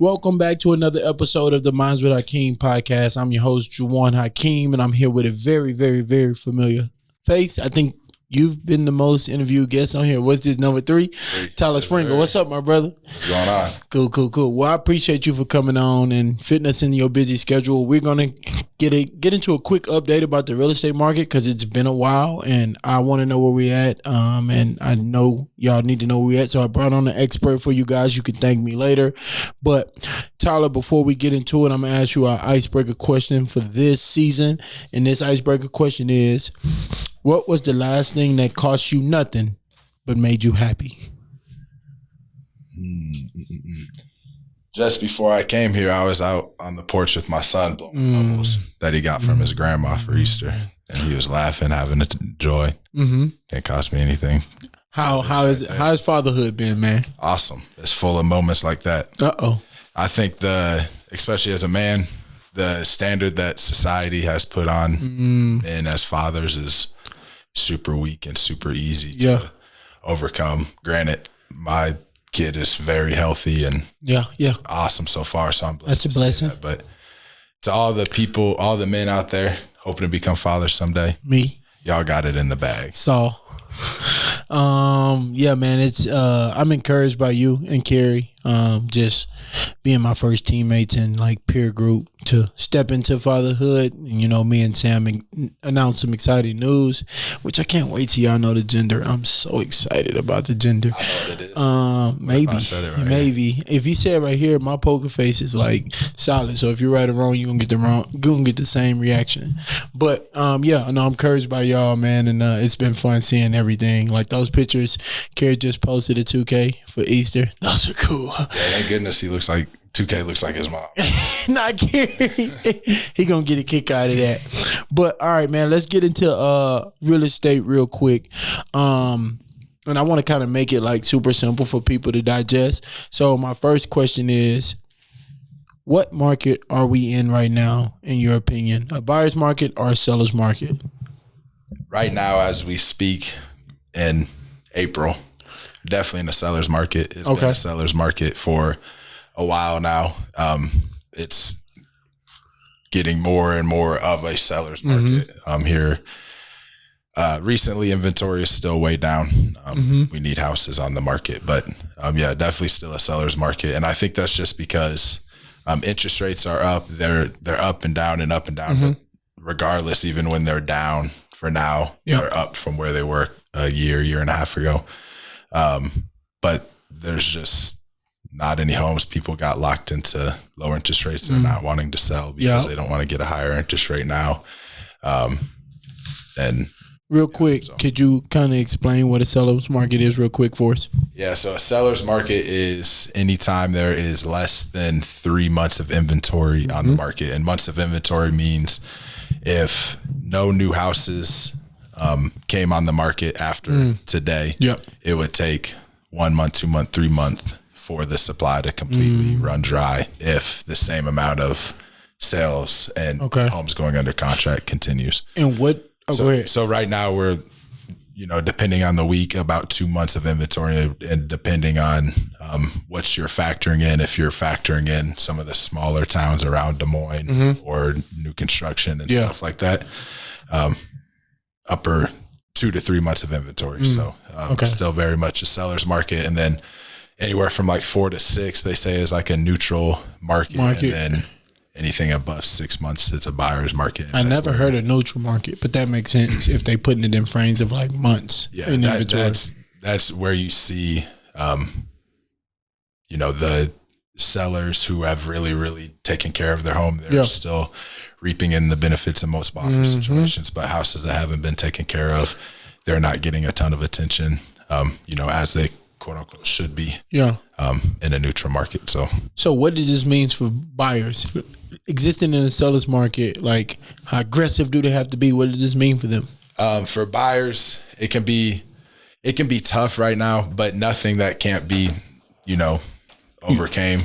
Welcome back to another episode of the Minds with Hakeem podcast. I'm your host, Jjuan Hakeem, and I'm here with a very, very, very familiar face. I think you've been the most interviewed guest on here. What's this, number 3? Tyler Sprinkle. What's up, my brother? What's going on? Cool. Well, I appreciate you for coming on and fitting us in your busy schedule. We're going to get into a quick update about the real estate market because it's been a while, and I want to know where we're at. And I know y'all need to know where we're at, so I brought on an expert for you guys. You can thank me later. But, Tyler, before we get into it, I'm going to ask you our icebreaker question for this season. And this icebreaker question is, what was the last thing that cost you nothing but made you happy? Just before I came here, I was out on the porch with my son blowing bubbles that he got from his grandma for Easter. And he was laughing, having a joy. Didn't cost me anything. How's fatherhood been, man? Awesome. It's full of moments like that. I think especially as a man, the standard that society has put on men as fathers is super weak and super easy to overcome. Granted, my kid is very healthy and awesome so far, so I'm blessed. That's a blessing. But to all the people, all the men out there hoping to become fathers someday, y'all got it in the bag. So, man, it's I'm encouraged by you and Carrie, just being my first teammates and like peer group to step into fatherhood. And, me and Sam announced some exciting news, which I can't wait till y'all know the gender. I'm so excited about the gender. I know what it is. Maybe if you say it right here, my poker face is like solid. So if you're right or wrong, you're gonna get the same reaction. But I'm encouraged by y'all, man, and it's been fun seeing everything. Like those pictures Carrie just posted at 2K for Easter. Those are cool. Yeah, thank goodness he looks like 2K looks like his mom. Not Carrie. He gonna get a kick out of that. But all right, man, let's get into real estate real quick. And I want to kind of make it like super simple for people to digest. So my first question is, what market are we in right now, in your opinion? A buyer's market or a seller's market? Right now, as we speak in April, definitely in the seller's market. It's been a seller's market for a while now. It's getting more and more of a seller's market here. Recently, inventory is still way down. We need houses on the market, but definitely still a seller's market. And I think that's just because interest rates are up. They're up and down and up and down. But regardless, even when they're down for now, they're up from where they were a year and a half ago. But there's just not any homes. People got locked into lower interest rates. They're not wanting to sell because they don't want to get a higher interest rate now. And real quick, could you kind of explain what a seller's market is real quick for us? Yeah, so a seller's market is anytime there is less than 3 months of inventory on the market. And months of inventory means if no new houses came on the market after today, it would take 1 month, 2 month, 3 month for the supply to completely run dry if the same amount of sales and homes going under contract continues. And what? Go ahead. So right now we're, depending on the week, about 2 months of inventory, and depending on what you're factoring in. If you're factoring in some of the smaller towns around Des Moines or new construction and stuff like that, upper 2 to 3 months of inventory. So still very much a seller's market. And then anywhere from like 4 to 6, they say, is like a neutral market. And then anything above 6 months, it's a buyer's market. I never heard of neutral market, but that makes sense if they putting it in frames of like months. Yeah, that's where you see, the sellers who have really, really taken care of their home. They're still reaping in the benefits in most offer situations, but houses that haven't been taken care of, they're not getting a ton of attention, as they quote unquote should be in a neutral market. So what does this mean for buyers existing in a seller's market? Like, how aggressive do they have to be? What does this mean for them? For buyers, it can be tough right now, but nothing that can't be, overcame.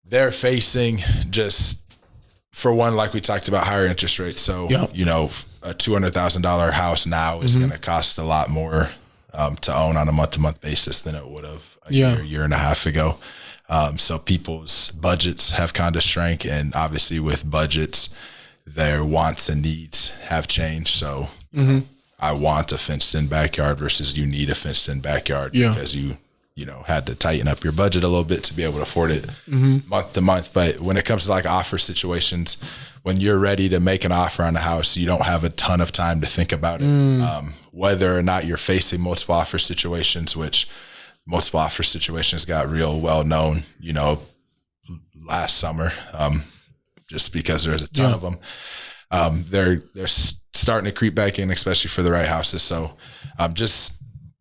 They're facing just, for one, like we talked about, higher interest rates. So, a $200,000 house now is going to cost a lot more to own on a month-to-month basis than it would have a year and a half ago. So people's budgets have kind of shrank, and obviously with budgets, their wants and needs have changed. So I want a fenced-in backyard versus you need a fenced-in backyard because you had to tighten up your budget a little bit to be able to afford it month to month. But when it comes to like offer situations, when you're ready to make an offer on a house, you don't have a ton of time to think about it. Whether or not you're facing multiple offer situations, which multiple offer situations got real well known, last summer, just because there's a ton of them. They're starting to creep back in, especially for the right houses. So just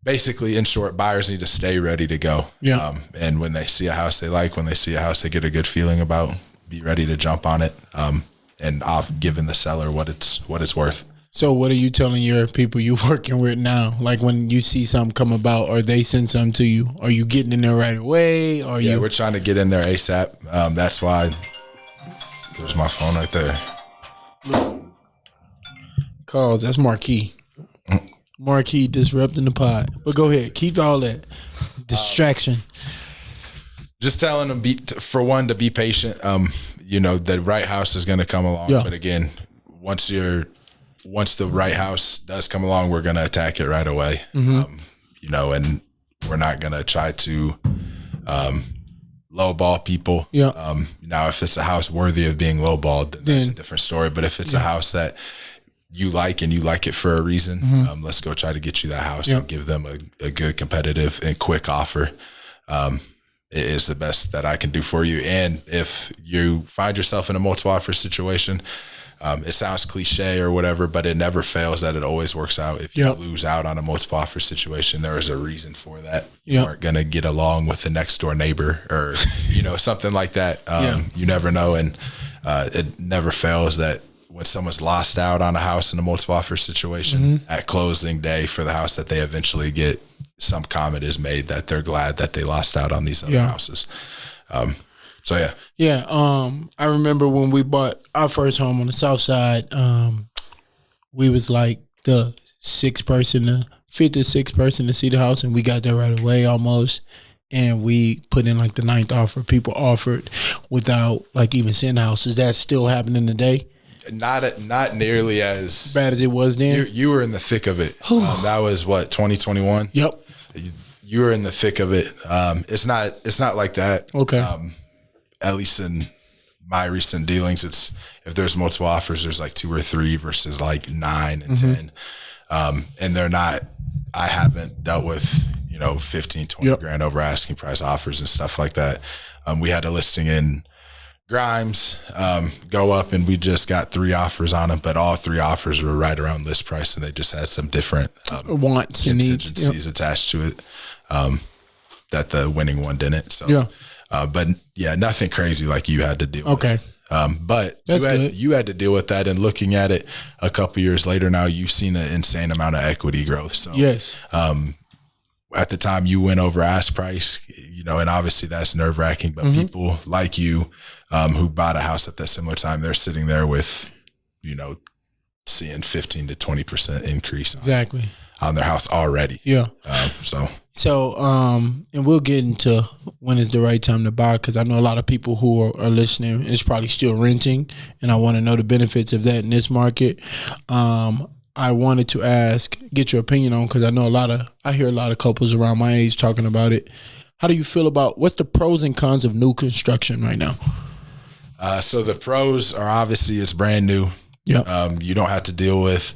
basically, in short, buyers need to stay ready to go. And when they see a house they like, when they see a house they get a good feeling about, be ready to jump on it, and off giving the seller what it's worth. So what are you telling your people you working with now? Like when you see something come about or they send something to you, are you getting in there right away? Or we're trying to get in there ASAP. That's why there's my phone right there. Calls, that's Marquis. Marquis disrupting the pod. But go ahead, keep all that distraction. Just telling them, to be patient. The right house is going to come along. But again, once the right house does come along, we're going to attack it right away. And we're not going to try to lowball people. Now, if it's a house worthy of being lowballed, then that's a different story. But if it's a house that you like and you like it for a reason, let's go try to get you that house and give them a good, competitive, and quick offer. It is the best that I can do for you. And if you find yourself in a multiple offer situation, it sounds cliche or whatever, but it never fails that it always works out. If you lose out on a multiple offer situation, there is a reason for that. You aren't going to get along with the next door neighbor or, something like that. You never know. And it never fails that when someone's lost out on a house in a multiple offer situation, at closing day for the house that they eventually get, some comment is made that they're glad that they lost out on these other houses. I remember when we bought our first home on the south side, we was like the fifth or sixth person to see the house, and we got there right away almost. And we put in like the ninth offer. People offered without like even seeing the house. Is that still happening today? Not nearly as bad as it was then. You were in the thick of it. That was 2021. Yep. You were in the thick of it. It's not like that. Okay. At least in my recent dealings, it's if there's multiple offers, there's like 2 or 3 versus like 9 and 10. And they're not. I haven't dealt with 15, 20 grand over asking price offers and stuff like that. We had a listing in Grimes go up, and we just got 3 offers on them, but all 3 offers were right around list price, and they just had some different wants and needs attached to it that the winning one didn't. So, but nothing crazy like you had to deal with. Okay. But you had to deal with that, and looking at it a couple years later now, you've seen an insane amount of equity growth. So yes. At the time you went over ask price, and obviously that's nerve wracking, but people like you, who bought a house at that similar time, they're sitting there with, seeing 15 to 20% increase on their house already. So, and we'll get into when is the right time to buy, because I know a lot of people who are listening is probably still renting, and I want to know the benefits of that in this market. I wanted to get your opinion on, because I hear a lot of couples around my age talking about it. How do you feel about what's the pros and cons of new construction right now? So the pros are obviously it's brand new. You don't have to deal with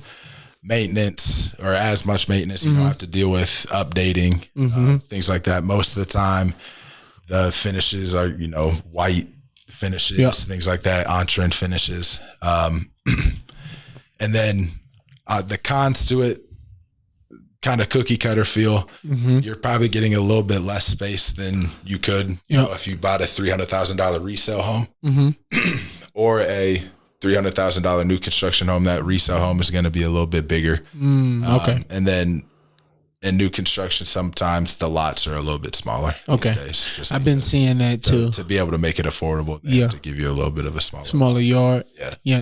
maintenance or as much maintenance. You don't have to deal with updating, things like that. Most of the time, the finishes are, white finishes, things like that, on-trend finishes. And then the cons to it, kind of cookie cutter feel. You're probably getting a little bit less space than you could if you bought a $300,000 resale home or a $300,000 new construction home. That resale home is going to be a little bit bigger. And then in new construction, sometimes the lots are a little bit smaller. Days, I've been seeing that too. To be able to make it affordable, they have to give you a little bit of a smaller yard.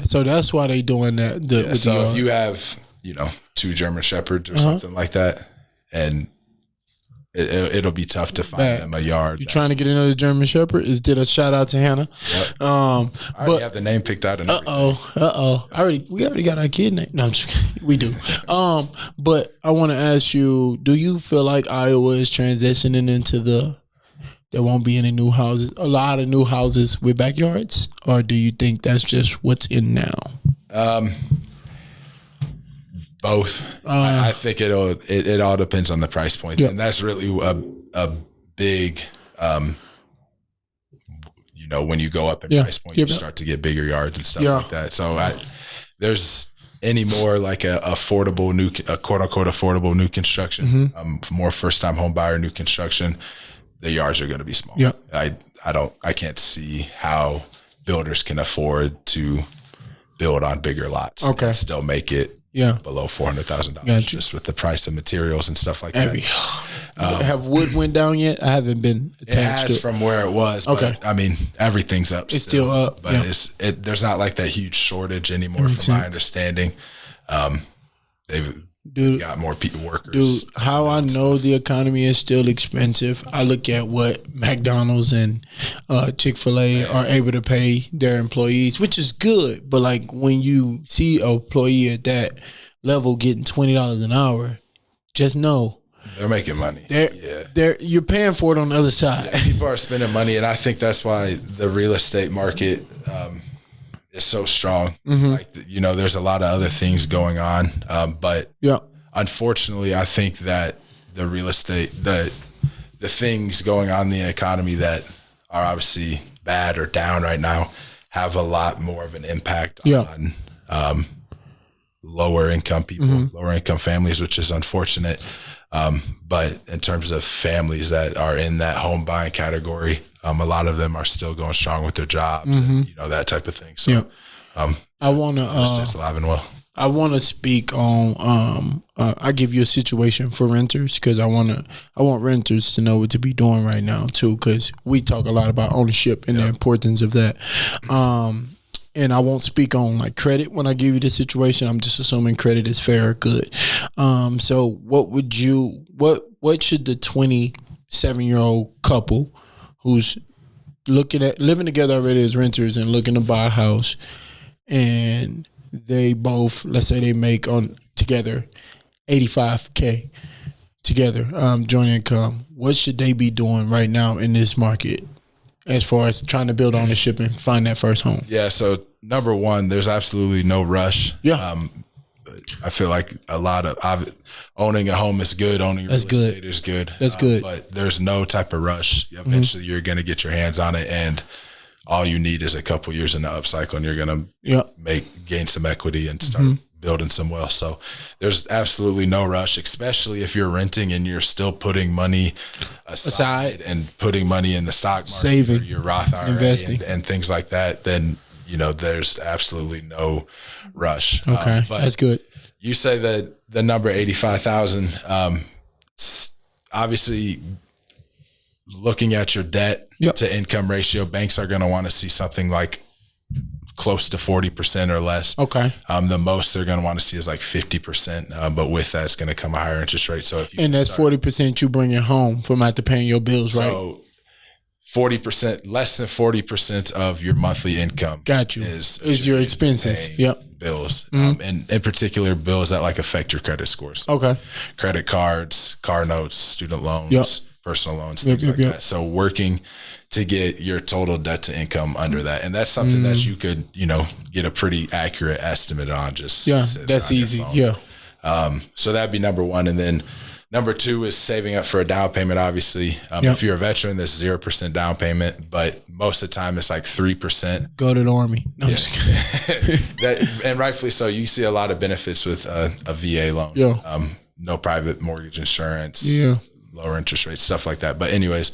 So that's why they doing that. So if you have 2 German Shepherds or something like that, and it'll be tough to find them a yard. You trying to get another German Shepherd? Did a shout out to Hannah. Yep. I already have the name picked out. We already got our kid name. No, I'm just kidding. We do. But I want to ask you: do you feel like Iowa is transitioning into there won't be any new houses, a lot of new houses with backyards, or do you think that's just what's in now? Both. I think it all depends on the price point, and that's really a big. When you go up in price point, you start to get bigger yards and stuff like that. So there's any more like a quote unquote affordable new construction, more first time home buyer new construction. The yards are going to be small. Yeah. I can't see how builders can afford to build on bigger lots. Okay. And still make it below $400,000 just with the price of materials and stuff like that. Have wood went down yet? I haven't been attached to it. From where it was. Okay. But, I mean, everything's up. It's still up. But there's not like that huge shortage anymore from my understanding. They've got more workers. Dude, how I know the economy is still expensive, I look at what McDonald's and Chick-fil-A are able to pay their employees, which is good. But like when you see an employee at that level getting $20 an hour, just know they're making money. You're paying for it on the other side. Yeah, people are spending money, and I think that's why the real estate market is so strong. Like, there's a lot of other things going on, but unfortunately, I think that the real estate, the things going on in the economy that are obviously bad or down right now, have a lot more of an impact on lower income people, lower income families, which is unfortunate. But in terms of families that are in that home buying category, a lot of them are still going strong with their jobs and that type of thing. So, I want to it's alive and well. I want to speak on. I give you a situation for renters because I want renters to know what to be doing right now too, because we talk a lot about ownership and the importance of that. And I won't speak on like credit when I give you the situation. I'm just assuming credit is fair or good. So what should the 27-year-old couple who's living together already as renters and looking to buy a house, and they both, let's say they make on together $85K together, joint income, what should they be doing right now in this market as far as trying to build ownership and find that first home? Yeah, so number one, there's absolutely no rush. Yeah. I feel like a lot of owning a home is good. Owning real estate is good. That's good. But there's no type of rush. Eventually, you're going to get your hands on it, and all you need is a couple years in the upcycle, and you're going to gain some equity and start building some wealth. So there's absolutely no rush, especially if you're renting and you're still putting money aside and putting money in the stock market, saving, or your Roth IRA, investing, and things like that. Then there's absolutely no rush. Okay, but that's good. You say that the number 85,000. Obviously, looking at your debt to income ratio, banks are going to want to see something like close to 40% or less. Okay. The most they're going to want to see is like 50%. But with that, it's going to come a higher interest rate. So if you that's 40% you bring it home from after paying your bills, right? So 40%, less than 40% of your monthly income. Got you. Is your expenses. Bills. And in particular, bills that like affect your credit scores. So okay. Credit cards, car notes, student loans, personal loans, things like that. So working to get your total debt to income under that. And that's something that you could, get a pretty accurate estimate on. Just that's easy. So that'd be number one. And then number two is saving up for a down payment, obviously. If you're a veteran, that's 0% down payment, but most of the time it's like 3%. Go to the Army. No, I'm just kidding. And rightfully so. You see a lot of benefits with a VA loan. No private mortgage insurance, lower interest rates, stuff like that. But anyways,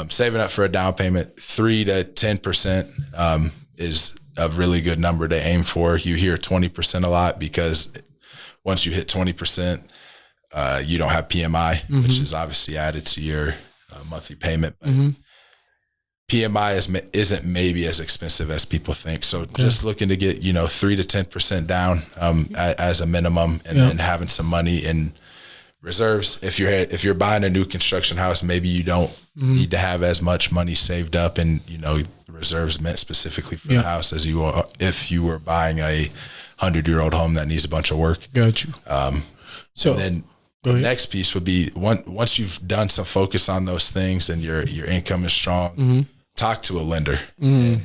saving up for a down payment, 3 to 10% is a really good number to aim for. You hear 20% a lot because once you hit 20%, you don't have PMI, which is obviously added to your monthly payment. But PMI isn't maybe as expensive as people think. So just looking to get 3 to 10% down as a minimum, and then having some money in reserves. If you're buying a new construction house, maybe you don't need to have as much money saved up, and reserves meant specifically for the house as you are if you were buying a 100-year-old home that needs a bunch of work. Got you. So then the next piece would be once you've done some focus on those things and your income is strong, talk to a lender. And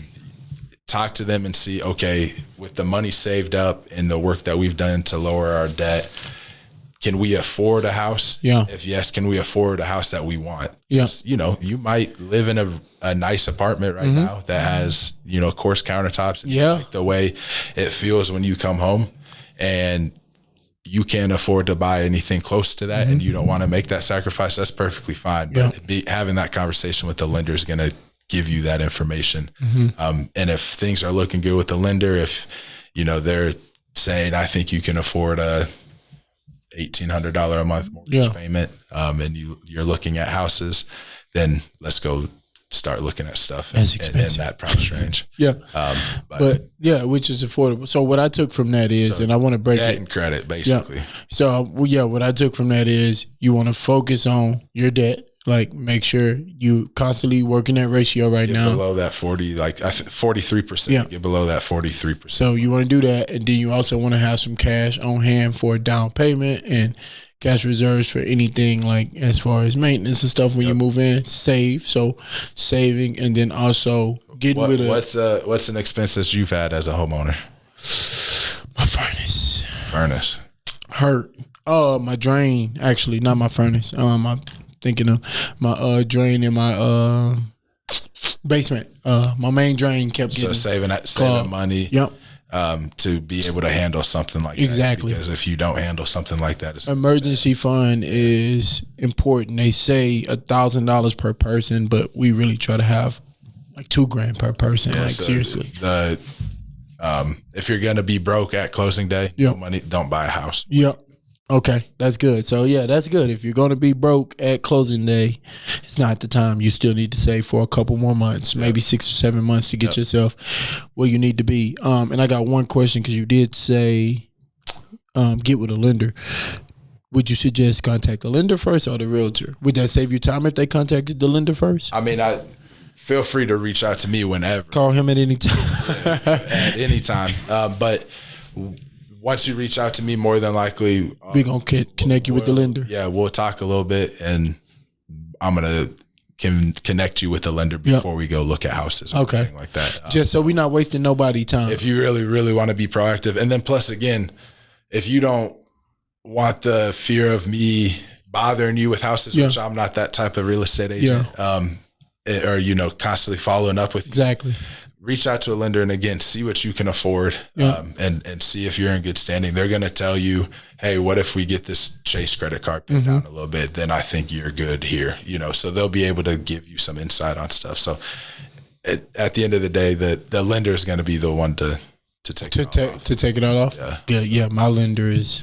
talk to them and see, okay, with the money saved up and the work that we've done to lower our debt, can we afford a house? Yeah. If yes, can we afford a house that we want? Yeah. You might live in a nice apartment right now that has, coarse countertops. And like the way it feels when you come home, and you can't afford to buy anything close to that, and you don't want to make that sacrifice. That's perfectly fine. But having that conversation with the lender is going to give you that information. And if things are looking good with the lender, if, they're saying, I think you can afford a $1,800 a month mortgage payment, and you're looking at houses, then let's go start looking at stuff in that price range. But which is affordable. So what I took from that is, and I want to break debt it. and credit, basically. So what I took from that is you want to focus on your debt. Like, make sure you constantly working that ratio now. Below that 40, like 43%. Yeah. Get below that 43%. So you want to do that, and then you also want to have some cash on hand for a down payment and cash reserves for anything like as far as maintenance and stuff when you move in. Save, so saving, and then also getting what's an expense that you've had as a homeowner? My furnace. Hurt. My drain, actually, not my furnace. I'm thinking of my drain in my basement. My main drain kept getting saving money. To be able to handle something like that. Because if you don't handle something like that, emergency fund is important. They say $1,000 per person, but we really try to have like $2,000 per person. Seriously. If you're gonna be broke at closing day, no money, don't buy a house. Okay, that's good. So that's good. If you're going to be broke at closing day, it's not the time. You still need to save for a couple more months, maybe 6 or 7 months to get yourself where you need to be. And I got one question, because you did say get with a lender. Would you suggest contact the lender first or the realtor? Would that save you time if they contacted the lender first? I mean, feel free to reach out to me whenever. Call him at any time. At any time. But once you reach out to me, more than likely, we're going to connect you with the lender. Yeah, we'll talk a little bit, and I'm going to connect you with the lender before we go look at houses or anything like that. Just so we're not wasting nobody's time. If you really, really want to be proactive. And then plus, again, if you don't want the fear of me bothering you with houses, which I'm not that type of real estate agent, or, constantly following up with you. Reach out to a lender and, again, see what you can afford, and see if you're in good standing. They're going to tell you, hey, what if we get this Chase credit card pinned down a little bit? Then I think you're good here, So they'll be able to give you some insight on stuff. So at the end of the day, the lender is going to be the one to take it all off. Yeah, my lender is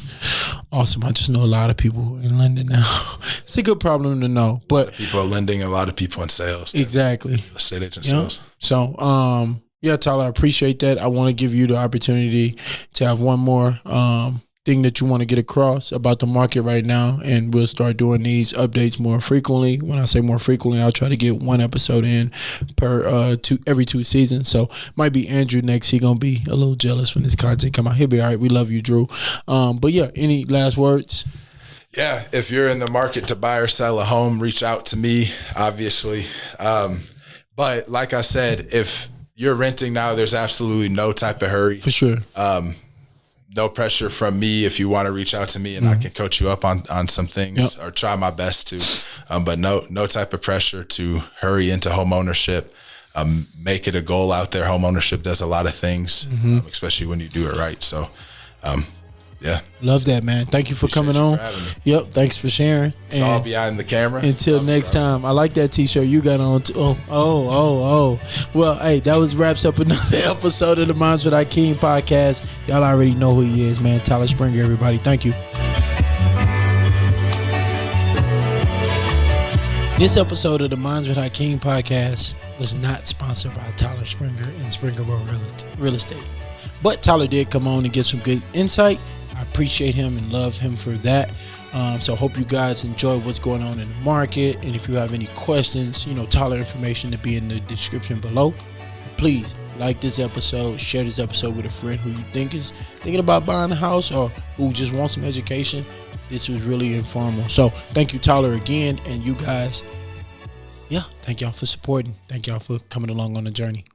awesome. I just know a lot of people in lending now. It's a good problem to know. But a lot of people are lending, a lot of people in sales. Exactly. Estate agent sales. So, Tyler, I appreciate that. I want to give you the opportunity to have one more thing that you want to get across about the market right now, and we'll start doing these updates more frequently. When I say more frequently, I'll try to get one episode in per every 2 seasons. So might be Andrew next. He gonna be a little jealous when this content come out. He'll be all right. We love you, Drew. But any last words? Yeah, if you're in the market to buy or sell a home, reach out to me, obviously. But like I said, if you're renting now, there's absolutely no type of hurry. For sure. No pressure from me if you want to reach out to me, and I can coach you up on some things or try my best to. But no type of pressure to hurry into home ownership. Make it a goal out there. Home ownership does a lot of things, especially when you do it right. So, love that, man. Thank you for coming on. Yep, thanks for sharing. It's all behind the camera. Until next time. I like that t-shirt you got on too. Oh. Well, hey, that wraps up another episode of the Minds with Hakeem podcast. Y'all already know who he is, man. Tyler Springer, everybody. Thank you. This episode of the Minds with Hakeem podcast was not sponsored by Tyler Springer and Springer Real Estate. But Tyler did come on and get some good insight. I I appreciate him and love him for that. So hope you guys enjoy what's going on in the market. And if you have any questions, Tyler information to be in the description below. Please like this episode, share this episode with a friend who you think is thinking about buying a house or who just wants some education. This was really informal. So thank you, Tyler, again. And you guys, thank y'all for supporting. Thank y'all for coming along on the journey.